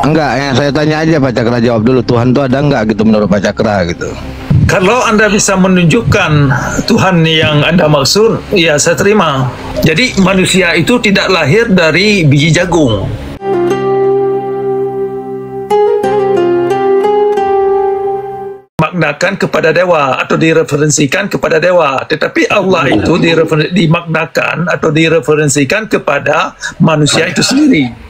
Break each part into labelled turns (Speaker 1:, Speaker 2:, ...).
Speaker 1: Enggak, yang saya tanya aja Pak Cakra jawab dulu. Tuhan itu ada enggak gitu menurut Pak Cakra gitu?
Speaker 2: Kalau Anda bisa menunjukkan Tuhan yang Anda maksud, ya saya terima. Jadi manusia itu tidak lahir dari biji jagung. Maknakan kepada dewa atau direferensikan kepada dewa, tetapi Allah itu dimaknakan atau direferensikan kepada manusia itu sendiri.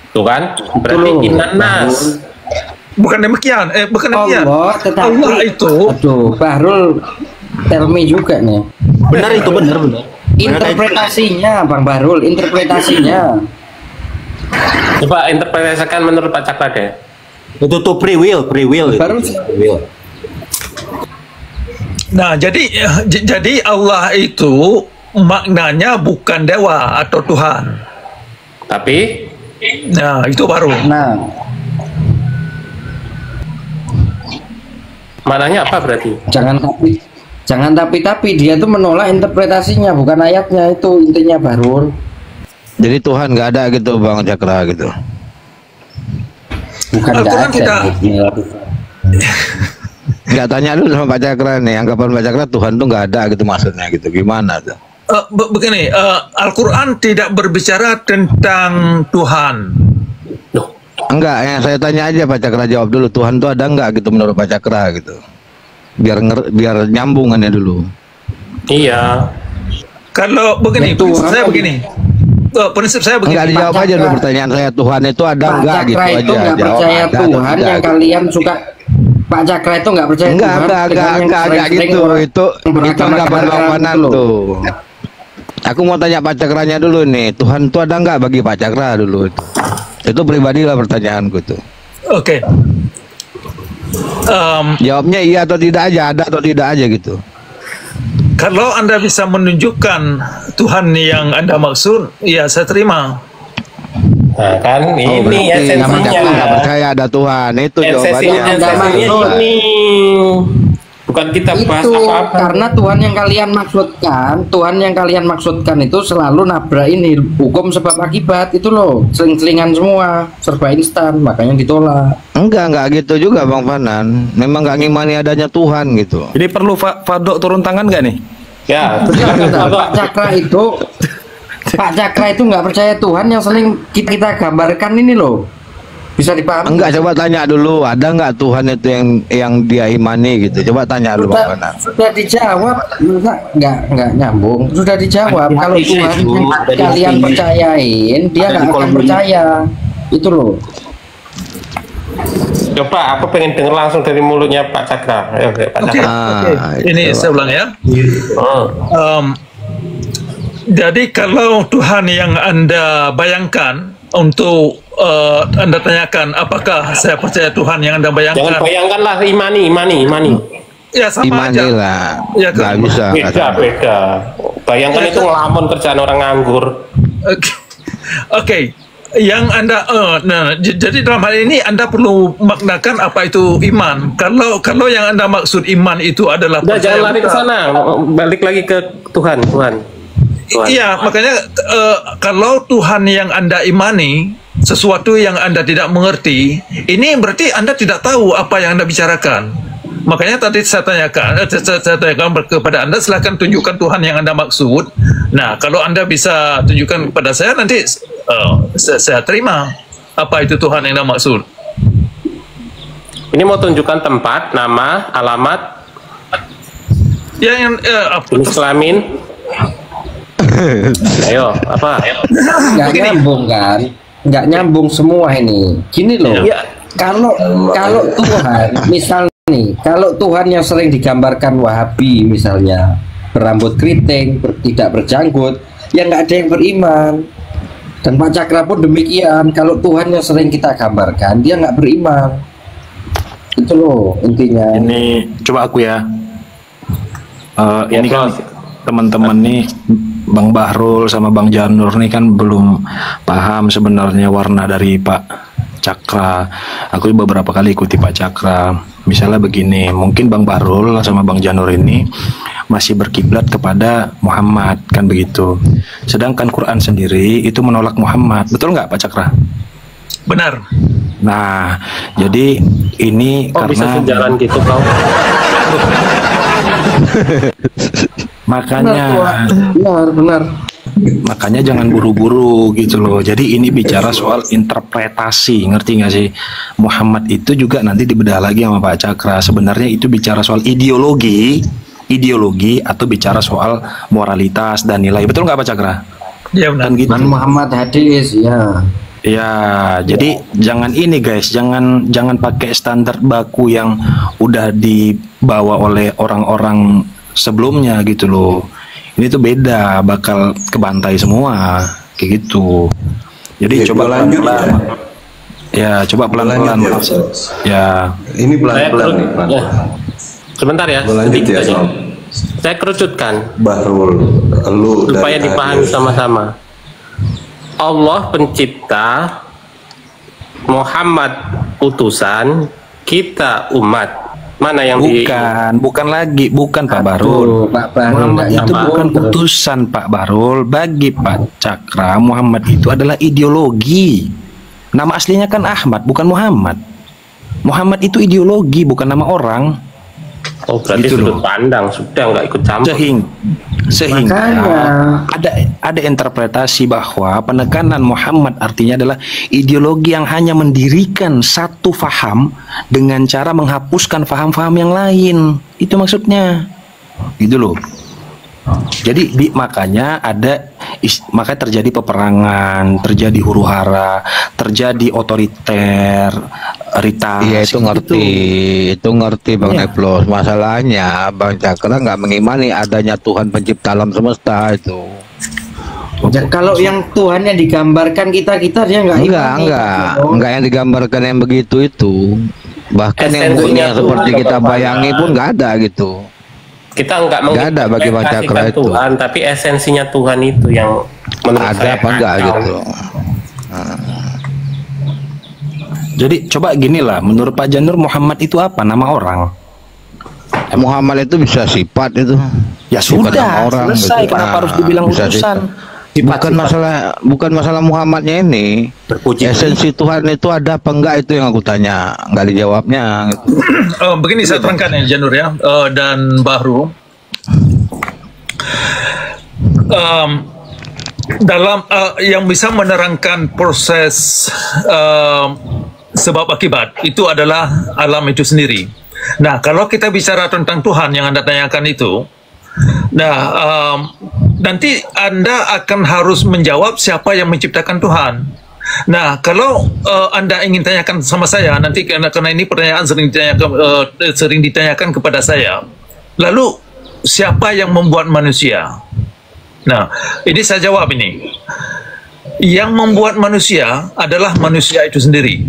Speaker 3: Tuh kan? Berarti inanas.
Speaker 2: Bukan demikian, bukan demikian. Allah itu.
Speaker 4: Aduh, Bahrul tell me juga nih.
Speaker 3: Benar itu, benar.
Speaker 4: Interpretasinya, Bang Bahrul, interpretasinya.
Speaker 3: Coba interpretasikan menurut Pak Cakra deh. Itu tuh free will.
Speaker 4: Baru
Speaker 2: Nah, jadi Allah itu maknanya bukan dewa atau Tuhan.
Speaker 3: Tapi,
Speaker 2: nah itu baru.
Speaker 4: Nah,
Speaker 3: mananya apa berarti?
Speaker 4: jangan tapi dia tuh menolak interpretasinya, bukan ayatnya, itu intinya Bahrul.
Speaker 1: Jadi Tuhan nggak ada gitu Bang Cakra gitu?
Speaker 4: Bukan
Speaker 2: Al-Quran tidak.
Speaker 1: Nggak tanya dulu sama Pak Cakra nih, anggapan Pak Cakra Tuhan tuh nggak ada gitu maksudnya gitu, gimana tuh?
Speaker 2: Begini, Al-Quran tidak berbicara tentang Tuhan.
Speaker 1: Enggak, yang saya tanya aja Pak Cakra jawab dulu. Tuhan tuh ada enggak gitu menurut Pak Cakra gitu? Biar nyambungannya dulu.
Speaker 3: Iya.
Speaker 2: Kalau begini, prinsip saya begini.
Speaker 1: Enggak, dijawab aja dulu pertanyaan saya. Tuhan itu ada
Speaker 4: Pak
Speaker 1: enggak
Speaker 4: Cakra
Speaker 1: gitu
Speaker 4: itu
Speaker 1: aja.
Speaker 4: nggak
Speaker 1: Jawab
Speaker 4: percaya
Speaker 1: ada
Speaker 4: Tuhan
Speaker 1: atau
Speaker 4: yang
Speaker 1: tidak.
Speaker 4: kalian suka. Pak Cakra itu nggak percaya
Speaker 1: Enggak
Speaker 4: Tuhan.
Speaker 1: gitu. Itu anggapan lawanan tuh. Aku mau tanya Pak Cakranya dulu nih. Tuhan itu ada enggak bagi Pak Cakra dulu itu? Itu pribadilah pertanyaanku tuh.
Speaker 2: Oke.
Speaker 1: Jawabnya iya atau tidak aja, ada atau tidak aja gitu.
Speaker 2: Kalau Anda bisa menunjukkan Tuhan yang Anda maksud, ya saya terima.
Speaker 3: Nah kan ini
Speaker 1: Nggak
Speaker 3: esensinya.
Speaker 1: percaya ada Tuhan, itu jawabannya.
Speaker 3: Esensinya ini. Bukan kita bahas
Speaker 4: Itu
Speaker 3: apa-apa.
Speaker 4: karena Tuhan yang kalian maksudkan itu selalu nabrak ini hukum sebab akibat itu loh, seling-selingan semua, serba instan, makanya ditolak.
Speaker 1: Enggak gitu juga Bang Fanan. Memang nggak ngimani adanya Tuhan gitu.
Speaker 5: Jadi perlu Fadok turun tangan nggak nih?
Speaker 3: Ya.
Speaker 4: Pak Cakra itu nggak percaya Tuhan yang sering kita gambarkan ini loh, bisa dipahami?
Speaker 1: Enggak, coba tanya dulu, ada nggak Tuhan itu yang dia imani gitu? Coba tanya dulu Bang Fanan.
Speaker 4: Sudah dijawab, nggak nyambung. Sudah dijawab. Kalau Tuhan yang kalian percayain, dia nggak akan percaya. Itu loh.
Speaker 3: Coba aku pengen dengar langsung dari mulutnya Pak Cakra. Ayo, Pak Cakra.
Speaker 2: Ini saya ulang ya. Jadi kalau Tuhan yang Anda bayangkan untuk Anda tanyakan apakah saya percaya Tuhan yang Anda bayangkan?
Speaker 3: Jangan bayangkanlah imani.
Speaker 2: Ya sama
Speaker 1: Imani
Speaker 2: aja.
Speaker 1: lah.
Speaker 2: Ya,
Speaker 1: Nggak bisa.
Speaker 3: Beda. Bayangkan itu ngelamun kerjaan orang nganggur.
Speaker 2: Oke. Yang Anda jadi dalam hal ini Anda perlu maknakan apa itu iman. Kalau yang Anda maksud iman itu adalah
Speaker 3: Udah, jangan lari ke sana. Balik lagi ke Tuhan.
Speaker 2: Iya, makanya kalau Tuhan yang Anda imani sesuatu yang Anda tidak mengerti, ini berarti Anda tidak tahu apa yang Anda bicarakan. Makanya tadi saya tanyakan kepada Anda, silakan tunjukkan Tuhan yang Anda maksud. Nah, kalau Anda bisa tunjukkan kepada saya, nanti saya terima apa itu Tuhan yang Anda maksud.
Speaker 3: Ini mau tunjukkan tempat, nama, alamat,
Speaker 2: Yang
Speaker 3: jenis kelamin. Ayo, apa?
Speaker 4: Nggak nyambung kan? Nggak nyambung semua ini. Gini loh.
Speaker 3: Iya.
Speaker 4: Kalau Tuhan, misal nih, kalau Tuhan yang sering digambarkan Wahabi misalnya, berambut keriting, tidak berjanggut, ya nggak ada yang beriman. Dan Pak Cakra pun demikian. Kalau Tuhan yang sering kita gambarkan, dia nggak beriman. Itu loh intinya.
Speaker 5: Ini coba aku ya. Ini kan teman-teman nih, Bang Bahrul sama Bang Janur nih kan belum paham sebenarnya warna dari Pak Cakra. Aku beberapa kali ikuti Pak Cakra. Misalnya begini, mungkin Bang Bahrul sama Bang Janur ini masih berkiblat kepada Muhammad, kan begitu. Sedangkan Quran sendiri itu menolak Muhammad, betul nggak Pak Cakra?
Speaker 2: Benar.
Speaker 5: Nah, jadi ini
Speaker 3: Kok bisa
Speaker 5: karena
Speaker 3: sejalan gitu kau?
Speaker 5: makanya
Speaker 4: Benar.
Speaker 5: makanya jangan buru-buru gitu loh. Jadi ini bicara soal interpretasi, ngerti nggak sih? Muhammad itu juga nanti dibedah lagi sama Pak Cakra. Sebenarnya itu bicara soal ideologi atau bicara soal moralitas dan nilai. Betul nggak Pak Cakra?
Speaker 2: Iya benar.
Speaker 5: Kan gitu.
Speaker 4: Man Muhammad hadis ya.
Speaker 5: Ya, jadi jangan ini guys, jangan pakai standar baku yang udah dibawa oleh orang-orang sebelumnya gitu loh. Ini tuh beda, bakal kebantai semua kayak gitu. Jadi
Speaker 6: Ya,
Speaker 5: coba
Speaker 6: lanjut
Speaker 5: pelan-pelan. Ya, coba pelan-pelan.
Speaker 6: Lanjut ya.
Speaker 5: Ya,
Speaker 6: Ini pelan-pelan nih, Pak.
Speaker 3: Sebentar ya,
Speaker 6: Lanjut
Speaker 3: sedikit
Speaker 6: ya,
Speaker 3: aja.
Speaker 6: Sob.
Speaker 3: Saya kerucutkan
Speaker 6: Bahrul, lu
Speaker 3: supaya
Speaker 6: dari
Speaker 3: dipahami
Speaker 6: hadis.
Speaker 3: sama-sama. Allah pencipta, Muhammad utusan, kita umat. Mana yang
Speaker 5: bukan Pak Bahrul.
Speaker 4: Pak Bahrul
Speaker 5: Muhammad
Speaker 4: nggak
Speaker 5: itu
Speaker 4: nyambung
Speaker 5: bukan
Speaker 4: terus.
Speaker 5: utusan Pak Bahrul. Bagi Pak Cakra, Muhammad itu adalah ideologi. Nama aslinya kan Ahmad, bukan Muhammad. Muhammad itu ideologi, bukan nama orang.
Speaker 3: Oh, berarti
Speaker 5: Gitu
Speaker 3: sudut
Speaker 5: loh.
Speaker 3: pandang sudah nggak ikut campur.
Speaker 5: Sehingga
Speaker 4: Makanya.
Speaker 5: ada interpretasi bahwa penekanan Muhammad artinya adalah ideologi yang hanya mendirikan satu faham dengan cara menghapuskan faham-faham yang lain. Itu maksudnya. Gitu loh. Jadi makanya makanya terjadi peperangan, terjadi huru-hara, terjadi otoriter, ritas.
Speaker 1: Iya itu ngerti Bang
Speaker 5: Iya.
Speaker 1: Neplos. Masalahnya Bang Cakra nggak mengimani adanya Tuhan pencipta alam semesta itu.
Speaker 4: Ya, kalau yang Tuhan yang digambarkan kita dia nggak imani.
Speaker 1: Enggak yang digambarkan yang begitu itu. Bahkan yang
Speaker 3: Esensinya
Speaker 1: murni
Speaker 3: Tuhan
Speaker 1: seperti kita
Speaker 3: Bapak.
Speaker 1: bayangi pun nggak ada gitu.
Speaker 3: Kita nggak
Speaker 1: Nggak ada bagi Bang Cakra
Speaker 3: menginterpretasikan
Speaker 1: itu.
Speaker 3: Tuhan, tapi esensinya Tuhan itu yang menurut
Speaker 1: Ada
Speaker 3: saya
Speaker 1: apa enggak
Speaker 3: kacau.
Speaker 1: gitu.
Speaker 5: Jadi coba gini lah, menurut Pak Janur Muhammad itu apa? Nama orang?
Speaker 1: Muhammad itu bisa sifat itu.
Speaker 5: Ya
Speaker 1: Bukan
Speaker 5: sudah,
Speaker 1: nama orang
Speaker 5: selesai.
Speaker 1: gitu.
Speaker 5: Kenapa
Speaker 1: Ah,
Speaker 5: harus dibilang
Speaker 1: bisa
Speaker 5: utusan?
Speaker 1: Bukan masalah Muhammadnya ini.
Speaker 3: Berpuji.
Speaker 1: Esensi Tuhan itu ada apa enggak itu yang aku tanya, nggak dijawabnya gitu.
Speaker 2: Begini saya terangkan ya Janur ya, dan Bahru. Dalam yang bisa menerangkan proses sebab akibat itu adalah alam itu sendiri. Nah, kalau kita bicara tentang Tuhan yang Anda tanyakan itu, nanti Anda akan harus menjawab siapa yang menciptakan Tuhan. Nah, kalau Anda ingin tanyakan sama saya nanti karena ini pertanyaan sering ditanyakan kepada saya. Lalu siapa yang membuat manusia? Nah, ini saya jawab ini. Yang membuat manusia adalah manusia itu sendiri.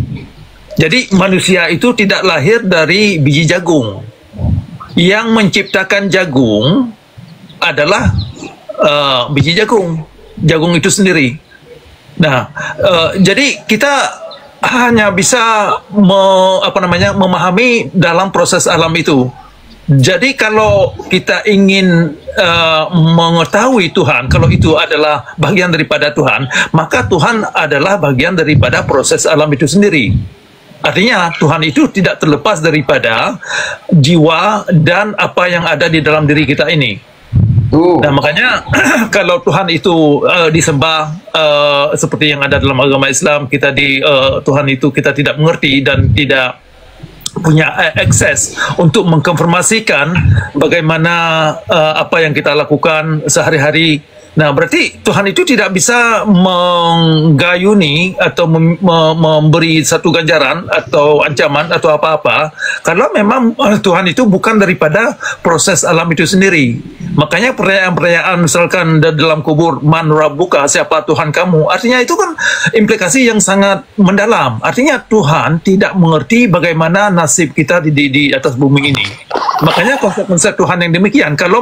Speaker 2: Jadi manusia itu tidak lahir dari biji jagung. Yang menciptakan jagung adalah biji jagung itu sendiri. Nah, jadi kita hanya bisa memahami dalam proses alam itu. Jadi kalau kita ingin mengetahui Tuhan, kalau itu adalah bagian daripada Tuhan, maka Tuhan adalah bagian daripada proses alam itu sendiri. Artinya Tuhan itu tidak terlepas daripada jiwa dan apa yang ada di dalam diri kita ini. Nah makanya kalau Tuhan itu disembah seperti yang ada dalam agama Islam, Tuhan itu kita tidak mengerti dan tidak punya akses untuk mengkonfirmasikan bagaimana apa yang kita lakukan sehari-hari. Nah, berarti Tuhan itu tidak bisa menggayuni atau memberi satu ganjaran atau ancaman atau apa-apa kalau memang Tuhan itu bukan daripada proses alam itu sendiri. Makanya pertanyaan-pertanyaan misalkan dalam kubur, man rabbuka, siapa Tuhan kamu? Artinya itu kan implikasi yang sangat mendalam. Artinya Tuhan tidak mengerti bagaimana nasib kita di atas bumi ini. Makanya konsep Tuhan yang demikian, kalau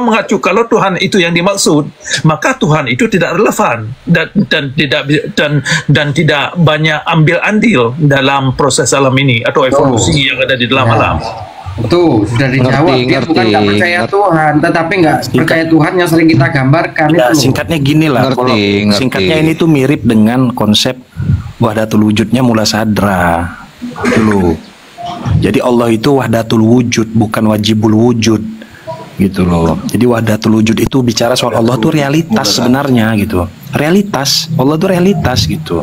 Speaker 2: Tuhan itu yang dimaksud, maka Tuhan itu tidak relevan dan tidak banyak ambil andil dalam proses alam ini atau evolusi yang ada di dalam alam.
Speaker 4: Tuh sudah dijawab. Dia bukan nggak percaya Tuhan, tetapi nggak percaya Tuhan yang sering kita gambarkan
Speaker 5: Ya,
Speaker 4: itu.
Speaker 5: singkatnya gini lah.
Speaker 1: Ngerti.
Speaker 5: Singkatnya ini tuh mirip dengan konsep wahdatul wujudnya mula sadra dulu. Jadi Allah itu wahdatul wujud, bukan wajibul wujud, gitu loh. Jadi wahdatul wujud itu bicara soal Allah tuh realitas sebenarnya gitu. Realitas, Allah tuh realitas gitu.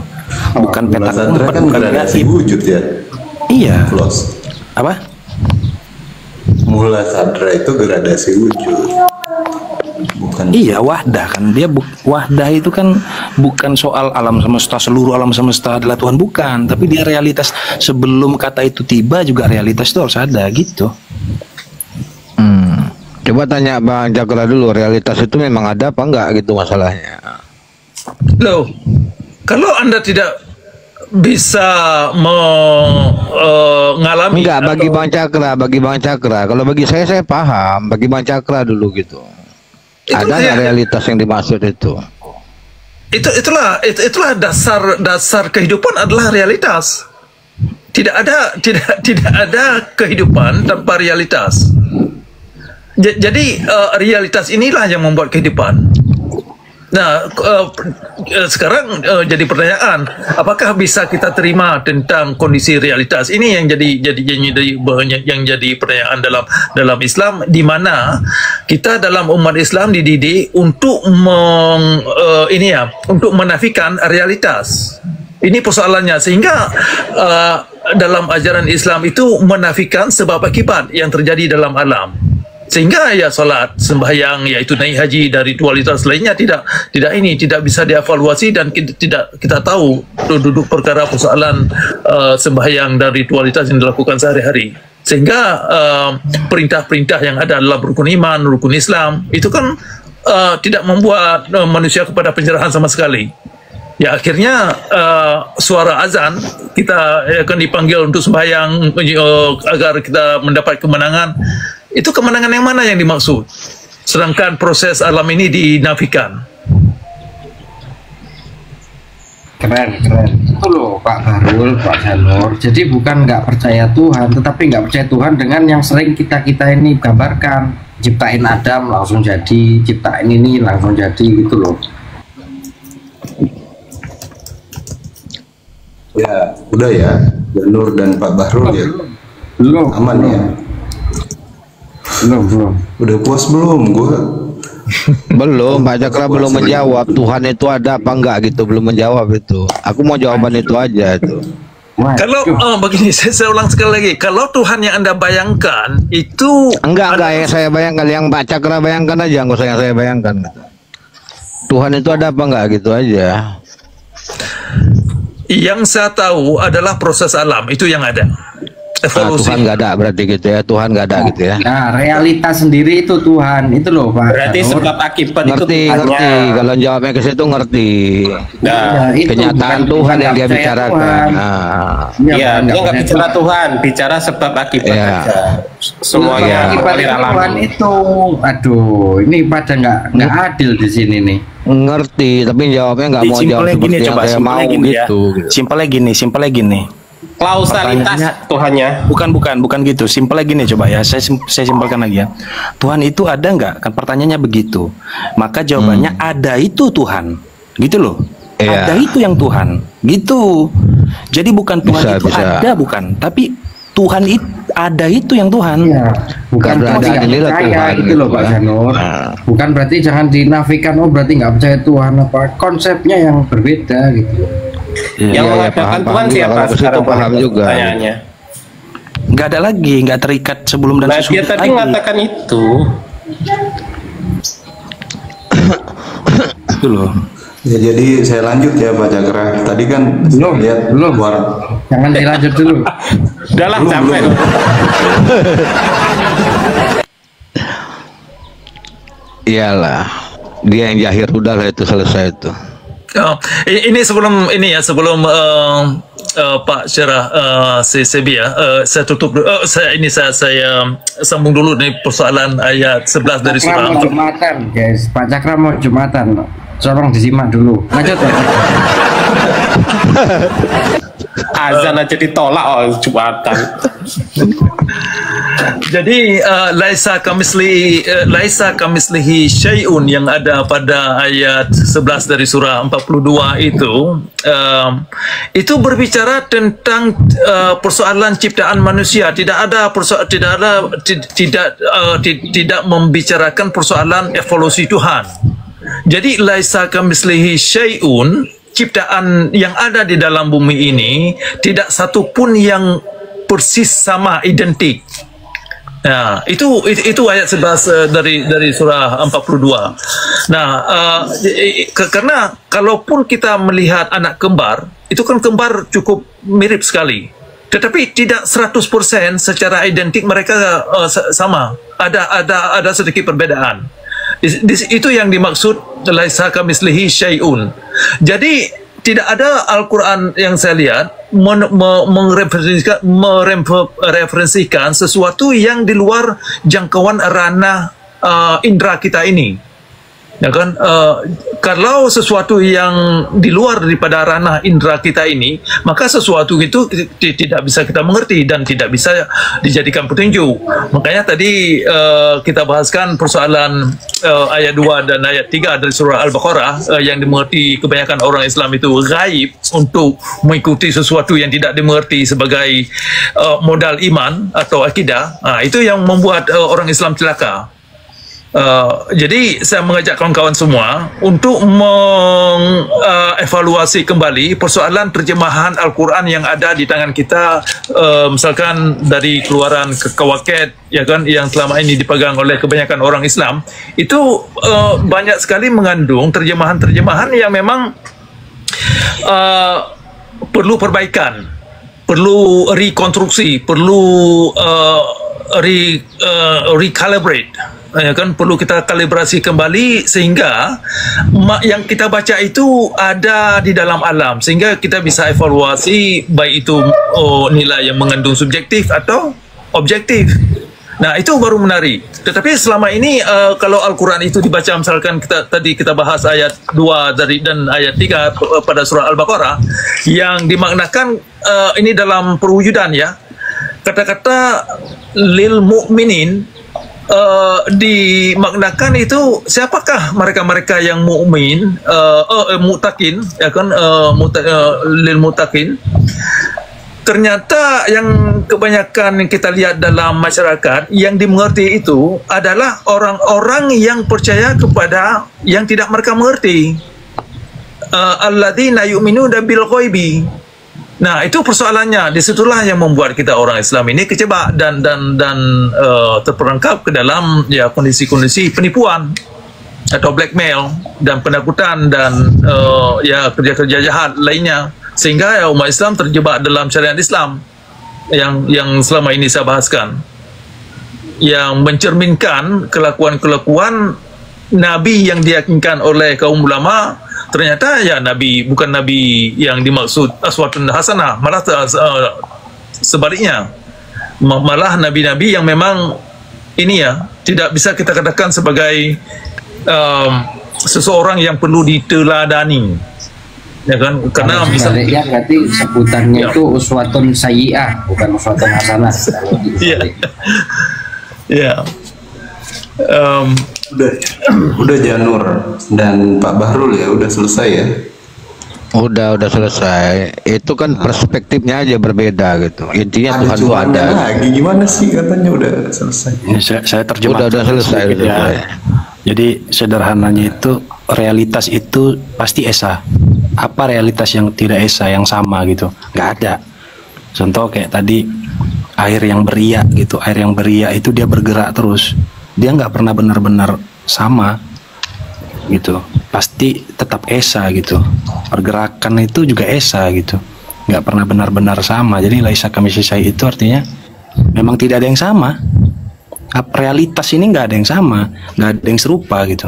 Speaker 5: Bukan
Speaker 6: Mula
Speaker 5: peta
Speaker 6: sadra kan
Speaker 5: bukan
Speaker 6: gradasi
Speaker 5: gaib.
Speaker 6: wujud ya.
Speaker 5: Iya.
Speaker 6: Plus.
Speaker 5: Apa?
Speaker 6: Mula sadra itu gradasi wujud. Bukan.
Speaker 5: Iya, wahdah kan. Dia wahdah itu kan bukan soal alam semesta, seluruh alam semesta adalah Tuhan, bukan. Tapi dia realitas sebelum kata itu tiba juga realitas itu harus ada gitu.
Speaker 1: Coba tanya Bang Cakra dulu, realitas itu memang ada apa enggak gitu masalahnya.
Speaker 2: Loh, kalau Anda tidak bisa mengalami
Speaker 1: Enggak, bagi Bang Cakra. Kalau bagi saya paham. Bagi Bang Cakra dulu gitu.
Speaker 2: Itu
Speaker 1: Ada nggak realitas yang dimaksud itu?
Speaker 2: Itulah dasar kehidupan adalah realitas. Tidak ada kehidupan tanpa realitas. Jadi realitas inilah yang membuat kehidupan. Nah, sekarang jadi pertanyaan, apakah bisa kita terima tentang kondisi realitas ini yang jadi pertanyaan dalam Islam, di mana kita dalam umat Islam dididik untuk untuk menafikan realitas. Ini persoalannya, sehingga dalam ajaran Islam itu menafikan sebab akibat yang terjadi dalam alam. Sehingga ya salat, sembahyang, yaitu naik haji dari dualitas lainnya tidak bisa dievaluasi, dan kita tahu duduk perkara persoalan sembahyang dari dualitas yang dilakukan sehari-hari. Sehingga perintah-perintah yang ada dalam rukun iman, rukun Islam itu kan tidak membuat manusia kepada penyerahan sama sekali. Ya, akhirnya suara azan kita akan dipanggil untuk sembahyang agar kita mendapat kemenangan. Itu kemenangan yang mana yang dimaksud? Sedangkan proses alam ini dinafikan.
Speaker 4: Keren. Itu loh Pak Bahrul, Pak Janur. Jadi bukan nggak percaya Tuhan, tetapi nggak percaya Tuhan dengan yang sering kita ini gambarkan. Ciptain Adam langsung jadi, ciptain ini langsung jadi, gitu loh.
Speaker 6: Ya, udah ya. Janur dan Pak Bahrul ya.
Speaker 4: Belum.
Speaker 6: Aman ya.
Speaker 4: Belum.
Speaker 6: Udah puas belum gua?
Speaker 1: Belum, Pak Cakra belum menjawab Tuhan itu ada apa enggak gitu, belum menjawab itu. Aku mau jawaban itu aja itu.
Speaker 2: Kalau begini, saya ulang sekali lagi, kalau Tuhan yang Anda bayangkan itu
Speaker 1: Enggak yang saya bayangkan, yang Pak Cakra bayangkan aja, nggak usah yang saya bayangkan. Tuhan itu ada apa enggak gitu aja.
Speaker 2: Yang saya tahu adalah proses alam, itu yang ada. Evolusi.
Speaker 1: Tuhan nggak ada berarti gitu ya, Tuhan nggak ada gitu ya.
Speaker 4: Nah, realitas sendiri itu Tuhan, itu loh Pak.
Speaker 3: Berarti sebab akibat
Speaker 1: Ngerti. Kalau jawabnya ke situ ngerti.
Speaker 3: Nah,
Speaker 4: itu
Speaker 1: Kenyataan
Speaker 4: bukan
Speaker 1: Tuhan yang dia
Speaker 4: percaya
Speaker 1: bicarakan.
Speaker 4: Tuhan.
Speaker 1: Nah,
Speaker 3: iya, dia nggak bicara Tuhan, bicara sebab akibat
Speaker 1: Iya.
Speaker 3: aja. Semuanya
Speaker 4: Akibat
Speaker 3: mengalir
Speaker 4: Tuhan
Speaker 3: alami.
Speaker 4: itu, aduh, ini pada nggak adil di sini nih.
Speaker 1: ngerti, tapi jawabnya nggak mau jawab seperti yang saya mau gitu.
Speaker 5: Simpelnya gini.
Speaker 3: Kausalitas Tuhannya.
Speaker 5: Bukan gitu. Simpelnya gini coba ya. Saya simpelkan lagi ya. Tuhan itu ada nggak? Kan pertanyaannya begitu. Maka jawabannya ada itu Tuhan. Gitu loh.
Speaker 1: Iya.
Speaker 5: Ada itu yang Tuhan. Gitu. Jadi bukan Tuhan itu
Speaker 1: bisa.
Speaker 5: ada bukan, tapi Tuhan itu ada itu yang Tuhan.
Speaker 4: Iya, bukan
Speaker 1: Karena
Speaker 4: berarti
Speaker 1: ada
Speaker 4: nggak
Speaker 1: inilah
Speaker 4: percaya
Speaker 1: Tuhan,
Speaker 4: gitu
Speaker 1: gitu
Speaker 4: loh Pak
Speaker 1: kan.
Speaker 4: Janur.
Speaker 1: Nah.
Speaker 4: Bukan berarti jangan dinafikan, oh berarti nggak percaya Tuhan, apa konsepnya yang berbeda gitu.
Speaker 3: Yang
Speaker 1: Iya,
Speaker 3: mengatakan
Speaker 1: paham,
Speaker 3: Tuhan
Speaker 1: paham.
Speaker 3: siapa
Speaker 1: Kalau ke situ
Speaker 3: sekarang
Speaker 1: paham juga.
Speaker 3: Pertanyaannya.
Speaker 5: Nggak ada lagi, nggak terikat sebelum dan
Speaker 3: Nah, dia
Speaker 5: sesudah
Speaker 3: tadi
Speaker 5: lagi.
Speaker 3: mengatakan itu.
Speaker 5: Itu loh.
Speaker 6: Ya, jadi saya lanjut ya Pak Cakra. Tadi kan
Speaker 4: Belum,
Speaker 6: lihat
Speaker 4: belum.
Speaker 6: luar.
Speaker 4: Jangan dilanjut dulu.
Speaker 3: Udah lah, sampai.
Speaker 1: Iyalah, dia yang jahir, udah lah itu selesai itu.
Speaker 2: Ini sebelum Pak Syarah CCB ya, saya tutup dulu. Saya sambung dulu nih persoalan ayat 11 dari
Speaker 4: Cakra
Speaker 2: surah.
Speaker 4: mau Jumatan, guys. Pak Cakra mau Jumatan. Tolong disimak dulu. Lanjut. Pak.
Speaker 3: Azan aja ditolak Jumatan.
Speaker 2: Jadi laisa kamislihi syai'un yang ada pada ayat 11 dari surah 42 itu berbicara tentang persoalan ciptaan manusia. Tidak membicarakan persoalan evolusi Tuhan. Jadi laisa kamislihi syai'un, ciptaan yang ada di dalam bumi ini tidak satu pun yang persis sama, identik. Nah, itu ayat 11 dari surah 42. Nah, karena kalaupun kita melihat anak kembar, itu kan kembar cukup mirip sekali. Tetapi tidak 100% secara identik mereka sama. Ada sedikit perbedaan. Itu yang dimaksud laisa kamislihi syai'un. Jadi tidak ada Al-Quran yang saya lihat mereferensikan sesuatu yang di luar jangkauan ranah indera kita ini. Ya kan? Kalau sesuatu yang di luar daripada ranah indera kita ini, maka sesuatu itu tidak bisa kita mengerti dan tidak bisa dijadikan petunjuk. Makanya tadi kita bahaskan persoalan ayat 2 dan ayat 3 dari surah Al-Baqarah yang dimengerti kebanyakan orang Islam itu gaib untuk mengikuti sesuatu yang tidak dimengerti sebagai modal iman atau akidah. Itu yang membuat orang Islam celaka. Jadi saya mengajak kawan-kawan semua untuk mengevaluasi kembali persoalan terjemahan Al-Quran yang ada di tangan kita, misalkan dari keluaran Kawaket, ya kan, yang selama ini dipegang oleh kebanyakan orang Islam. Itu banyak sekali mengandung terjemahan-terjemahan yang memang perlu perbaikan, perlu rekonstruksi, perlu recalibrate. Ya kan, perlu kita kalibrasi kembali sehingga yang kita baca itu ada di dalam alam, sehingga kita bisa evaluasi baik itu nilai yang mengandung subjektif atau objektif. Nah, itu baru menarik. Tetapi selama ini kalau Al-Quran itu dibaca, misalkan tadi kita bahas ayat 2 dan ayat 3 pada surah Al-Baqarah yang dimaknakan ini dalam perwujudan, ya. Kata-kata lil mu'minin dimaknakan itu siapakah mereka-mereka yang mukmin, muttaqin, ya kan, lil muttaqin. Ternyata yang kebanyakan kita lihat dalam masyarakat yang dimengerti itu adalah orang-orang yang percaya kepada yang tidak mereka mengerti. Alladzina yu'minuna bil ghaibi. Nah, itu persoalannya. Disitulah yang membuat kita orang Islam ini kecebak dan terperangkap ke dalam, ya, kondisi-kondisi penipuan atau blackmail dan penakutan dan ya, kerja-kerja jahat lainnya, sehingga ya, umat Islam terjebak dalam syariat Islam yang selama ini saya bahaskan, yang mencerminkan kelakuan-kelakuan Nabi yang diyakinkan oleh kaum ulama. Ternyata ya Nabi bukan Nabi yang dimaksud aswatun hasanah, malah sebaliknya, malah Nabi-Nabi yang memang ini, ya, tidak bisa kita katakan sebagai seseorang yang perlu diteladani, ya kan, karena
Speaker 4: misalnya berarti sebutannya itu uswatun sayyi'ah, bukan uswatun hasanah.
Speaker 2: Iya. Ya.
Speaker 6: Udah Janur dan Pak Bahrul, ya, udah selesai, ya.
Speaker 1: Udah selesai. Itu kan perspektifnya aja berbeda gitu. Intinya Tuhan itu ada.
Speaker 6: Lagi gimana sih, katanya udah selesai.
Speaker 5: Ya, saya terjemahkan.
Speaker 1: Udah selesai.
Speaker 5: Ya. Jadi sederhananya itu, realitas itu pasti esa. Apa realitas yang tidak esa, yang sama gitu? Nggak ada. Contoh kayak tadi air yang beria gitu. Air yang beria itu dia bergerak terus. Dia nggak pernah benar-benar sama gitu, pasti tetap esa gitu. Pergerakan itu juga esa gitu, nggak pernah benar-benar sama. Jadi laisa kamislihi syai' itu artinya memang tidak ada yang sama. Realitas ini nggak ada yang sama, nggak ada yang serupa gitu.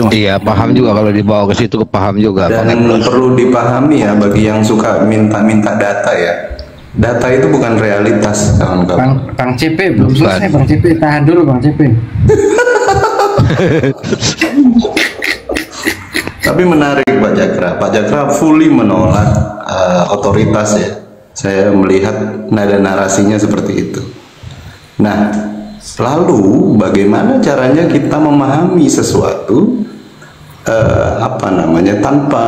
Speaker 1: Iya, paham juga kalau dibawa ke situ, paham juga.
Speaker 6: Dan perlu dipahami, ya, bagi yang suka minta data, ya. Data itu bukan realitas, kawan-kawan.
Speaker 4: Bang CP belum selesai, Bang CP, tahan dulu, Bang CP.
Speaker 6: Tapi menarik Pak Jakra. Pak Jakra fully menolak otoritas, ya. Saya melihat nada narasinya seperti itu. Nah, lalu bagaimana caranya kita memahami sesuatu tanpa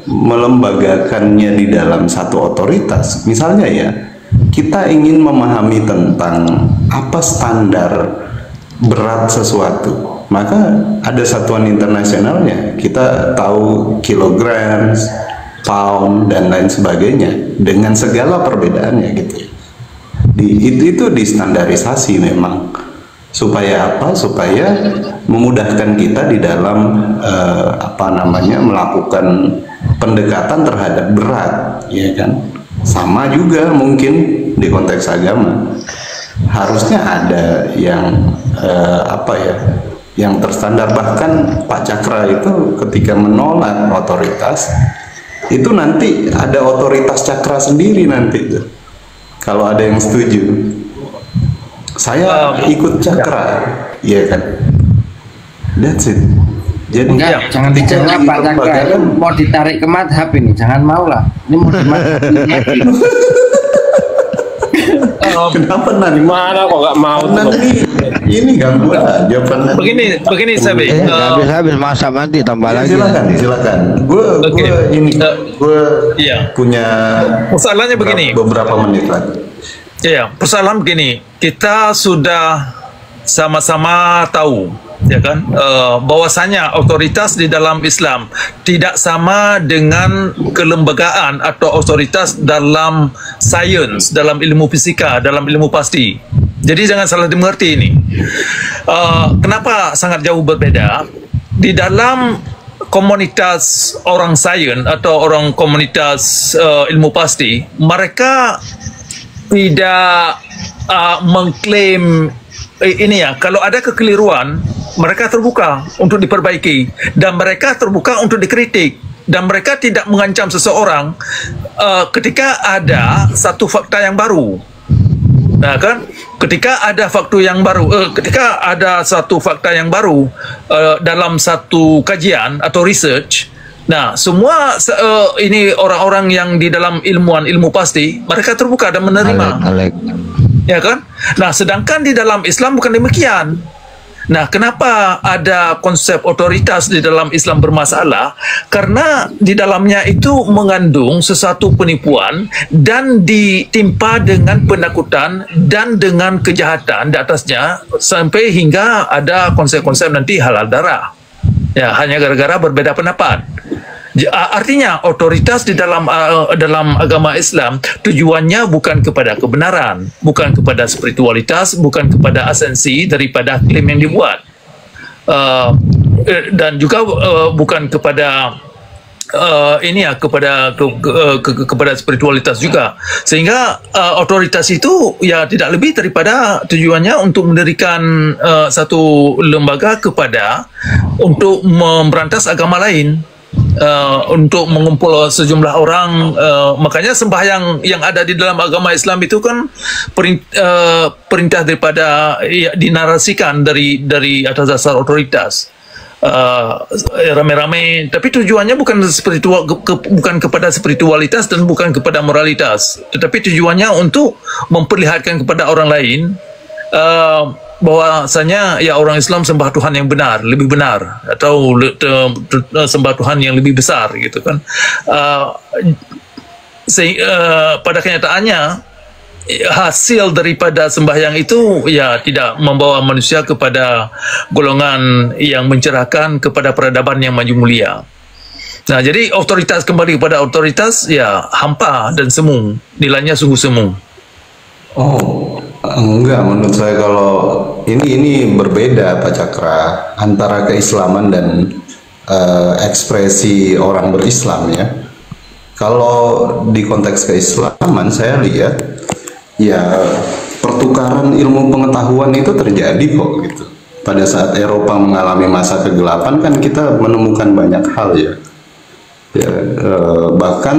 Speaker 6: melembagakannya di dalam satu otoritas? Misalnya ya, kita ingin memahami tentang apa standar berat sesuatu, maka ada satuan internasionalnya. Kita tahu kilogram, pound, dan lain sebagainya dengan segala perbedaannya gitu. Itu distandarisasi memang supaya apa? Supaya memudahkan kita di dalam melakukan pendekatan terhadap berat, ya kan? Sama juga mungkin di konteks agama harusnya ada yang yang terstandar. Bahkan Pak Cakra itu ketika menolak otoritas itu nanti ada otoritas Cakra sendiri nanti tuh. Kalau ada yang setuju, saya ikut Cakra, iya kan? That's it. Jadi
Speaker 4: enggak, jangan dijawab Pak Cakra. Ini mau ditarik ke madhab ini, jangan mau lah. Ini mau di madhab.
Speaker 6: Kenapa nanti?
Speaker 3: Mana kok nggak mau?
Speaker 6: Nanti ini ganggu jawaban.
Speaker 2: Begini Sabi.
Speaker 1: Habis masa nanti tambah lagi.
Speaker 6: Silakan. Gue punya
Speaker 2: masalahnya begini.
Speaker 6: Beberapa menit lagi.
Speaker 2: Iya, persoalan begini. Kita sudah sama-sama tahu, ya kan, bahwasanya otoritas di dalam Islam tidak sama dengan kelembagaan atau otoritas dalam sains, dalam ilmu fisika, dalam ilmu pasti. Jadi jangan salah dimengerti ini. Kenapa sangat jauh berbeda? Di dalam komunitas orang sains atau orang komunitas ilmu pasti, mereka tidak mengklaim ini ya, kalau ada kekeliruan mereka terbuka untuk diperbaiki dan mereka terbuka untuk dikritik dan mereka tidak mengancam seseorang ketika ada satu fakta yang baru. Nah kan, ketika ada ketika ada satu fakta yang baru dalam satu kajian atau research, nah semua ini orang-orang yang di dalam ilmu pasti mereka terbuka dan menerima. Ya kan? Nah, sedangkan di dalam Islam bukan demikian. Nah, kenapa ada konsep otoritas di dalam Islam bermasalah? Karena di dalamnya itu mengandung sesuatu penipuan dan ditimpa dengan penakutan dan dengan kejahatan di atasnya sampai hingga ada konsep-konsep nanti halal darah. Ya, hanya gara-gara berbeda pendapat. Artinya otoritas di dalam agama Islam tujuannya bukan kepada kebenaran, bukan kepada spiritualitas, bukan kepada esensi daripada klaim yang dibuat, dan juga bukan kepada kepada spiritualitas juga. Sehingga otoritas itu ya tidak lebih daripada tujuannya untuk mendirikan satu lembaga untuk memberantas agama lain. Untuk mengumpul sejumlah orang, makanya sembahyang yang ada di dalam agama Islam itu kan perintah daripada dinarasikan dari atas dasar otoritas, rame-rame, tapi tujuannya bukan kepada spiritualitas dan bukan kepada moralitas, tetapi tujuannya untuk memperlihatkan kepada orang lain bahwasanya ya orang Islam sembah Tuhan yang benar, lebih benar, atau sembah Tuhan yang lebih besar gitu kan. Pada kenyataannya hasil daripada sembahyang itu ya tidak membawa manusia kepada golongan yang mencerahkan, kepada peradaban yang maju mulia. Nah, jadi otoritas kembali kepada otoritas ya hampa dan semu, nilainya sungguh semu.
Speaker 6: Oh, enggak, menurut saya kalau ini berbeda Pak Cakra antara keislaman dan ekspresi orang berislam ya. Kalau di konteks keislaman saya lihat ya pertukaran ilmu pengetahuan itu terjadi kok gitu. Pada saat Eropa mengalami masa kegelapan kan kita menemukan banyak hal ya. Bahkan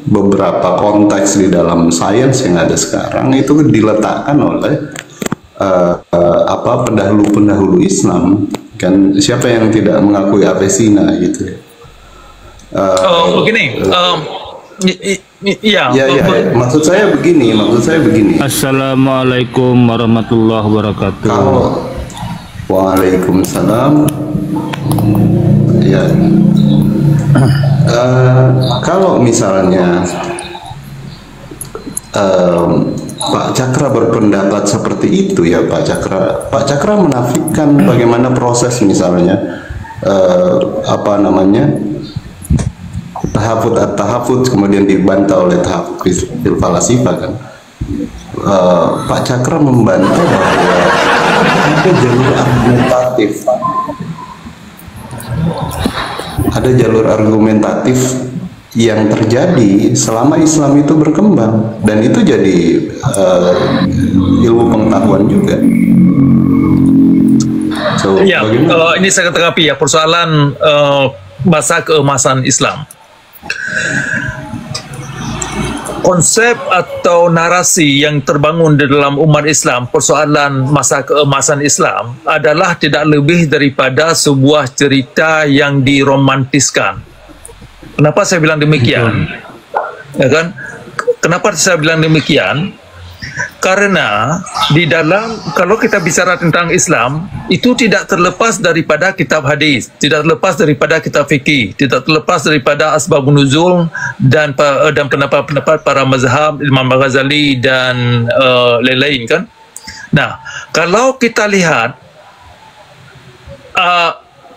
Speaker 6: beberapa konteks di dalam sains yang ada sekarang itu diletakkan oleh pendahulu-pendahulu Islam kan. Siapa yang tidak mengakui Avicena gitu ya.
Speaker 2: Begini, iya.
Speaker 6: Ya, maksud saya begini.
Speaker 5: Assalamualaikum warahmatullahi wabarakatuh.
Speaker 6: Waalaikumsalam. Ya. Kalau misalnya Pak Cakra berpendapat seperti itu, ya Pak Cakra menafikan bagaimana proses misalnya tahafut kemudian dibantah oleh tahafut fil falasifah kan. Pak Cakra membantah bahwa ada jalur argumentatif yang terjadi selama Islam itu berkembang, dan itu jadi ilmu pengetahuan juga.
Speaker 2: Ya, ini saya tanggapi ya persoalan masa keemasan Islam. Konsep atau narasi yang terbangun di dalam umat Islam persoalan masa keemasan Islam adalah tidak lebih daripada sebuah cerita yang diromantiskan. Kenapa saya bilang demikian? Ya kan? Kenapa saya bilang demikian? Karena di dalam, kalau kita bicara tentang Islam, itu tidak terlepas daripada kitab hadis, tidak terlepas daripada kitab fikih, tidak terlepas daripada asbabun nuzul dan pendapat-pendapat para mazhab, Imam Ghazali dan lain-lain kan. Nah, kalau kita lihat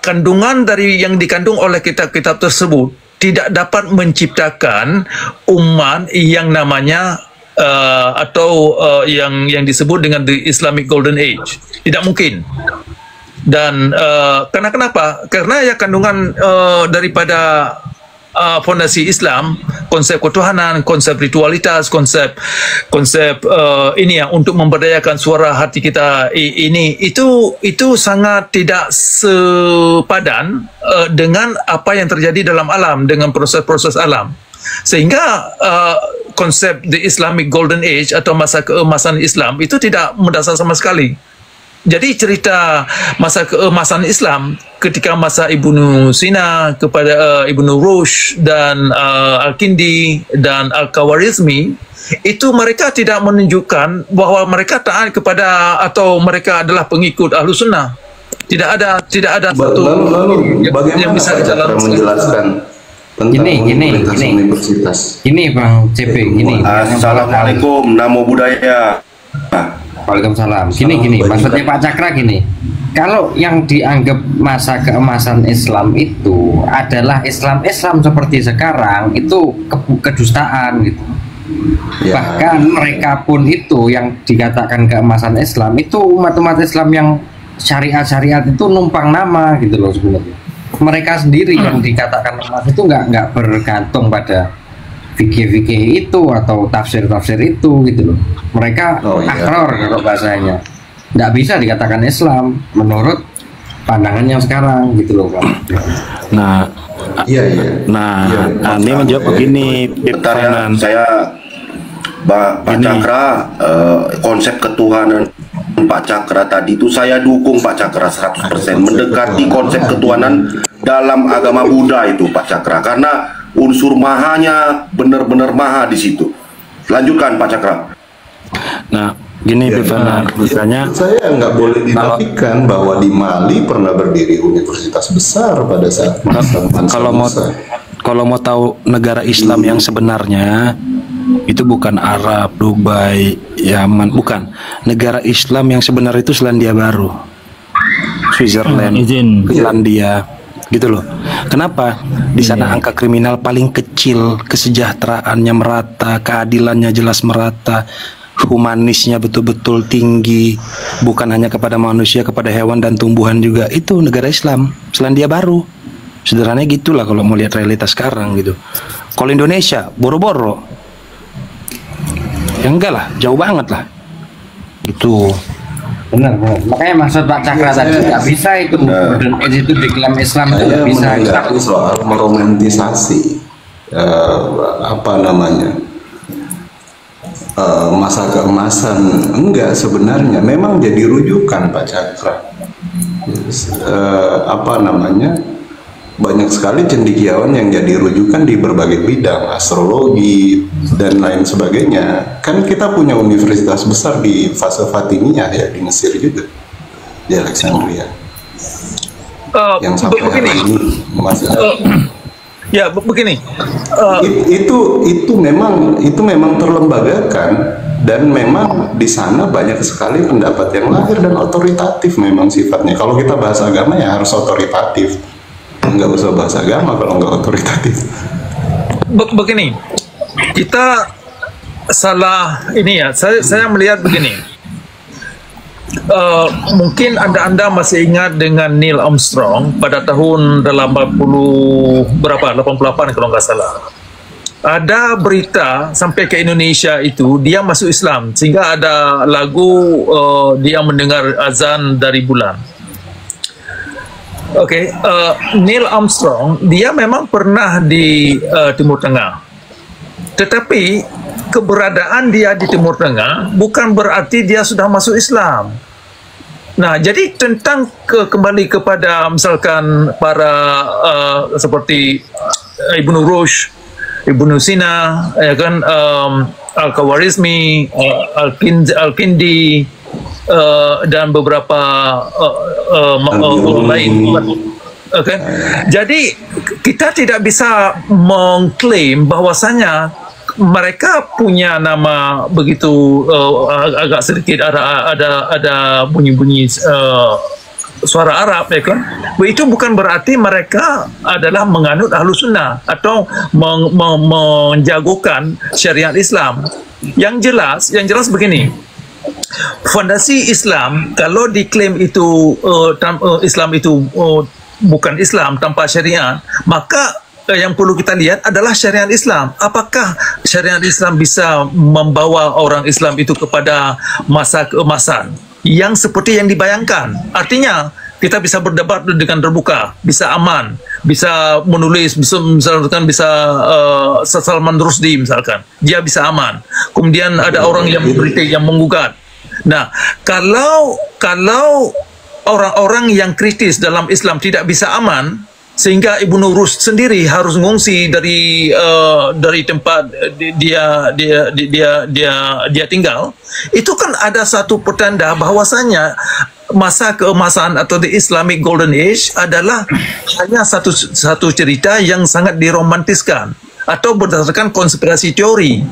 Speaker 2: kandungan dari yang dikandung oleh kitab-kitab tersebut tidak dapat menciptakan umat yang namanya yang disebut dengan the Islamic Golden Age. Tidak mungkin. Dan kenapa? Karena ya kandungan daripada fondasi Islam, konsep ketuhanan, konsep ritualitas, konsep ini ya untuk memberdayakan suara hati kita ini itu sangat tidak sepadan dengan apa yang terjadi dalam alam, dengan proses-proses alam. Sehingga konsep the Islamic Golden Age atau masa keemasan Islam itu tidak mendasar sama sekali. Jadi cerita masa keemasan Islam ketika masa Ibnu Sina kepada Ibnu Rushd dan Al-Kindi dan Al-Khawarizmi, itu mereka tidak menunjukkan bahwa mereka taat kepada atau mereka adalah pengikut Ahlus Sunnah. Tidak ada satu
Speaker 6: yang bisa menjelaskan tentang universitas.
Speaker 4: Ini Bang CP, ini.
Speaker 7: Assalamualaikum, namo buddhaya.
Speaker 4: Waalaikumsalam. Gini, maksudnya Pak Cakra gini. Kalau yang dianggap masa keemasan Islam itu adalah Islam seperti sekarang, itu kedustaan gitu.
Speaker 6: Ya.
Speaker 4: Bahkan mereka pun itu yang dikatakan keemasan Islam itu umat-umat Islam yang syariat itu numpang nama gitu loh sebenarnya. Mereka sendiri yang dikatakan emas itu nggak bergantung pada fikih-fikih itu atau tafsir-tafsir itu gitu loh. Mereka akror kalau bahasanya, nggak bisa dikatakan Islam menurut pandangan yang sekarang gitu loh Pak.
Speaker 5: Nah, ini menjawab begini,
Speaker 7: Pak Cakra, konsep ketuhanan Pak Cakra tadi itu saya dukung Pak Cakra 100%, mendekati konsep ketuhanan dalam agama Buddha itu Pak Cakra, karena unsur mahanya benar-benar maha di situ. Lanjutkan Pak Cakra.
Speaker 5: Nah, gini Bivana, misalnya
Speaker 6: saya nggak boleh dinafikan bahwa di Mali pernah berdiri universitas besar pada saat
Speaker 5: kalau mau tahu negara Islam yang sebenarnya itu bukan Arab, Dubai, Yaman, bukan. Negara Islam yang sebenarnya itu Selandia Baru, Switzerland, Finlandia, gitu loh. Kenapa? Di sana angka kriminal paling kecil, kesejahteraannya merata, keadilannya jelas merata, humanisnya betul-betul tinggi, bukan hanya kepada manusia, kepada hewan dan tumbuhan juga. Itu negara Islam, Selandia Baru. Sederhananya gitulah kalau mau lihat realitas sekarang gitu. Kalau Indonesia, boro-boro. Ya enggak lah, jauh banget lah. Gitu.
Speaker 4: Benar. Makanya maksud Pak Cakra tadi nggak bisa itu modern age itu diklaim Islam itu nggak bisa.
Speaker 6: Soal meromantisasi masa keemasan, enggak, sebenarnya memang jadi rujukan Pak Cakra. banyak sekali cendekiawan yang jadi rujukan di berbagai bidang, astrologi dan lain sebagainya. Kan kita punya universitas besar di fase Fatimiyah ya, di Mesir juga, di Alexandria, yang sampai hari ini masih
Speaker 2: ya begini.
Speaker 6: Itu memang terlembagakan, dan memang di sana banyak sekali pendapat yang lahir dan otoritatif memang sifatnya. Kalau kita bahas agama ya harus otoritatif, nggak usah bahas agama kalau nggak otoritatif.
Speaker 2: Begini, kita salah ini ya. Saya melihat begini. Mungkin anda masih ingat dengan Neil Armstrong pada tahun 88 kalau nggak salah. Ada berita sampai ke Indonesia itu dia masuk Islam, sehingga ada lagu dia mendengar azan dari bulan. Oke, Neil Armstrong dia memang pernah di Timur Tengah, tetapi keberadaan dia di Timur Tengah bukan berarti dia sudah masuk Islam. Nah, jadi tentang kembali kepada misalkan para seperti Ibnu Rushd, Ibnu Sina, ya kan, Al-Khawarizmi, Al-Kindi, dan beberapa lain. Okay. Jadi kita tidak bisa mengklaim bahwasanya mereka punya nama begitu agak sedikit ada bunyi-bunyi suara Arab, ya kan? Itu bukan berarti mereka adalah menganut Ahlus Sunnah atau menjagokan syariat Islam. Yang jelas begini. Fondasi Islam kalau diklaim itu Islam itu bukan Islam tanpa syariat, maka yang perlu kita lihat adalah syariat Islam. Apakah syariat Islam bisa membawa orang Islam itu kepada masa keemasan yang seperti yang dibayangkan? Artinya kita bisa berdebat dengan terbuka, bisa aman, bisa menulis, misalkan bisa Salman Rushdie misalkan, dia bisa aman. Kemudian ada orang yang mengkritik, yang menggugat. Nah, kalau orang-orang yang kritis dalam Islam tidak bisa aman, sehingga Ibnu Rushd sendiri harus mengungsi dari tempat dia tinggal, itu kan ada satu pertanda bahwasanya masa keemasan atau the Islamic Golden Age adalah hanya satu cerita yang sangat diromantiskan atau berdasarkan konspirasi teori.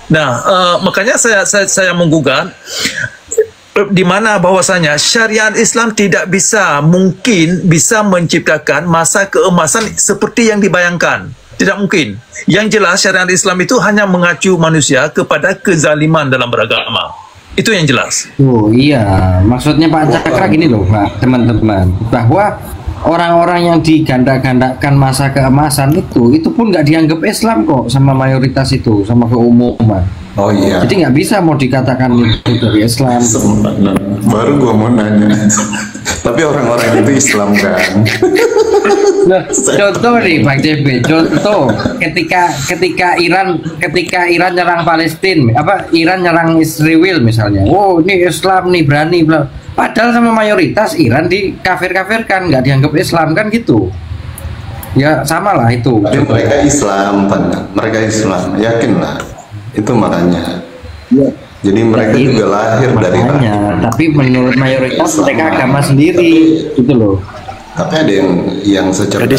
Speaker 2: Nah, makanya saya menggugat di mana bahwasanya syariat Islam tidak mungkin bisa menciptakan masa keemasan seperti yang dibayangkan. Tidak mungkin. Yang jelas syariat Islam itu hanya mengacu manusia kepada kezaliman dalam beragama. Itu yang jelas.
Speaker 4: Oh iya, maksudnya Pak Cakra gini loh Pak, teman-teman, bahwa orang-orang yang diganda-gandakan masa keemasan itu pun nggak dianggap Islam kok sama mayoritas itu, sama keumuman.
Speaker 6: Oh iya.
Speaker 4: Jadi nggak bisa mau dikatakan itu dari Islam.
Speaker 6: Baru gua mau nanya. Tapi orang-orang itu Islam kan?
Speaker 4: Nah, contoh nih Bang CB, contoh ketika Iran nyerang Palestina, Iran nyerang Israel misalnya. Oh ini Islam nih berani, bla. Padahal sama mayoritas Iran dikafir-kafirkan, nggak dianggap Islam kan gitu. Ya sama lah itu.
Speaker 6: Tapi mereka Islam, mereka Islam, yakin lah. Itu makanya. Ya. Jadi mereka juga lahir dari rahim.
Speaker 4: Tapi menurut mayoritas mereka agama sendiri, gitu loh.
Speaker 6: Tapi ada yang secara
Speaker 5: jadi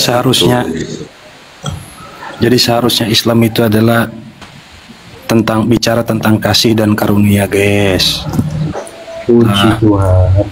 Speaker 5: seharusnya Islam itu adalah bicara tentang kasih dan karunia, guys.
Speaker 4: Puji Tuhan.